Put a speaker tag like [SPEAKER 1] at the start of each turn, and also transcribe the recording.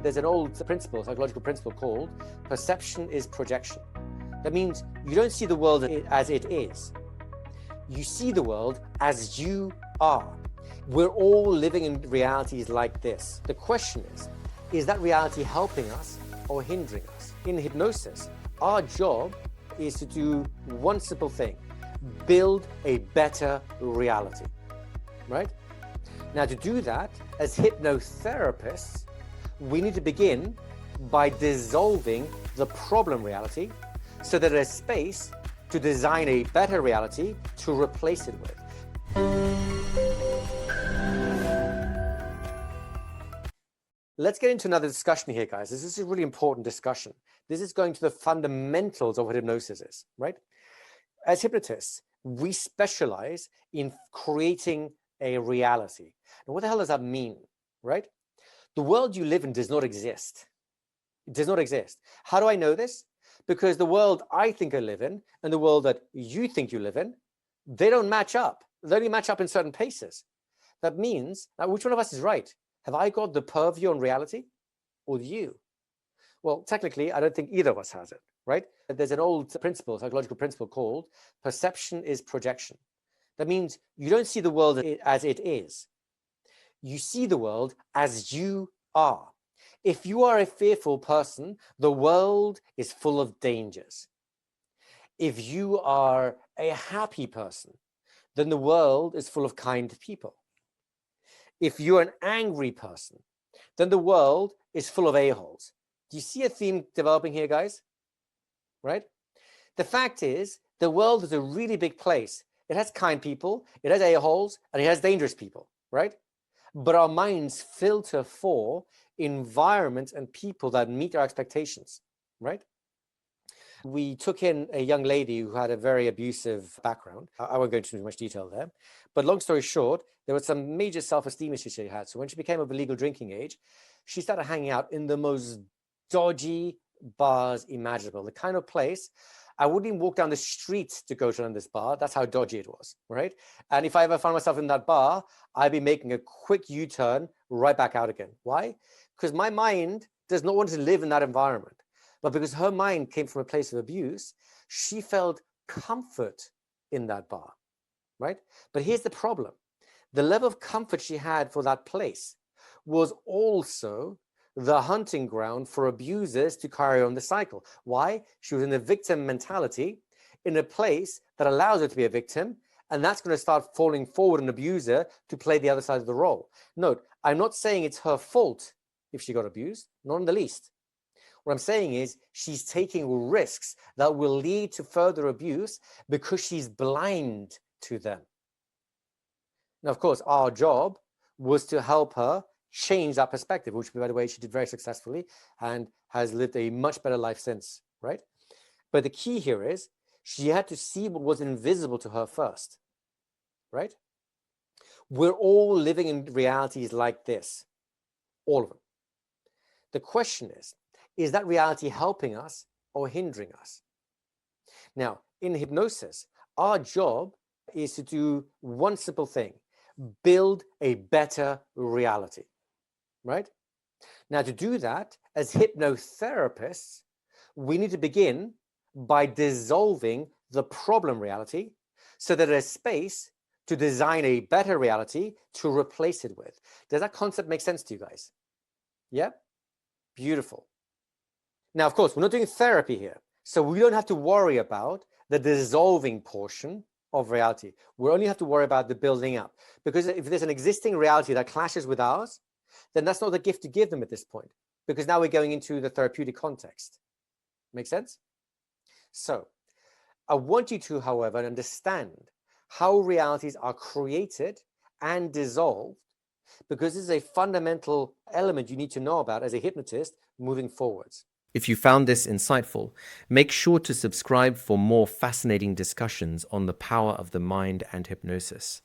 [SPEAKER 1] There's an old principle, psychological principle called perception is projection. That means you don't see the world as it is. You see the world as you are. We're all living in realities like this. The question is that reality helping us or hindering us? In hypnosis, our job is to do one simple thing: build a better reality, right? Now, to do that, as hypnotherapists, we need to begin by dissolving the problem reality so that there's space to design a better reality to replace it with. Let's get into another discussion here, guys. This is a really important discussion. This is going to the fundamentals of what hypnosis is, right? As hypnotists, we specialize in creating a reality. And what the hell does that mean, right? The world you live in does not exist. It does not exist. How do I know this? Because the world I think I live in and the world that you think you live in, they don't match up. They only match up in certain places. That means, now which one of us is right? Have I got the purview on reality or you? Well, technically, I don't think either of us has it, right? There's an old principle, psychological principle called perception is projection. That means you don't see the world as it is. You see the world as you are. If you are a fearful person, the world is full of dangers. If you are a happy person, then the world is full of kind people. If you're an angry person, then the world is full of a-holes. Do you see a theme developing here, guys? Right? The fact is, the world is a really big place. It has kind people, it has a-holes, and it has dangerous people, right? But our minds filter for environments and people that meet our expectations, right? We took in a young lady who had a very abusive background. I won't go into too much detail there, but long story short, there were some major self-esteem issues she had. So when she became of a legal drinking age, she started hanging out in the most dodgy bars imaginable, the kind of place I wouldn't even walk down the street to go to this bar. That's how dodgy it was, right? And if I ever found myself in that bar, I'd be making a quick U-turn right back out again. Why? Because my mind does not want to live in that environment. But because her mind came from a place of abuse, she felt comfort in that bar, right? But here's the problem. The level of comfort she had for that place was also the hunting ground for abusers to carry on the cycle. Why? She was in a victim mentality in a place that allows her to be a victim, and that's going to start falling forward an abuser to play the other side of the role. Note, I'm not saying it's her fault if she got abused, not in the least. What I'm saying is she's taking risks that will lead to further abuse because she's blind to them. Now, of course, our job was to help her change that perspective, which, by the way, she did very successfully and has lived a much better life since, right? But the key here is she had to see what was invisible to her first, right? We're all living in realities like this, all of them. The question is that reality helping us or hindering us? Now, in hypnosis, our job is to do one simple thing: build a better reality, right? Now, to do that, as hypnotherapists, we need to begin by dissolving the problem reality so that there's space to design a better reality to replace it with. Does that concept make sense to you guys? Yeah? Beautiful. Now, of course, we're not doing therapy here, so we don't have to worry about the dissolving portion of reality. We only have to worry about the building up, because if there's an existing reality that clashes with ours, then that's not the gift to give them at this point, because now we're going into the therapeutic context. Make sense? So I want you to, however, understand how realities are created and dissolved, because this is a fundamental element you need to know about as a hypnotist moving forwards.
[SPEAKER 2] If you found this insightful, make sure to subscribe for more fascinating discussions on the power of the mind and hypnosis.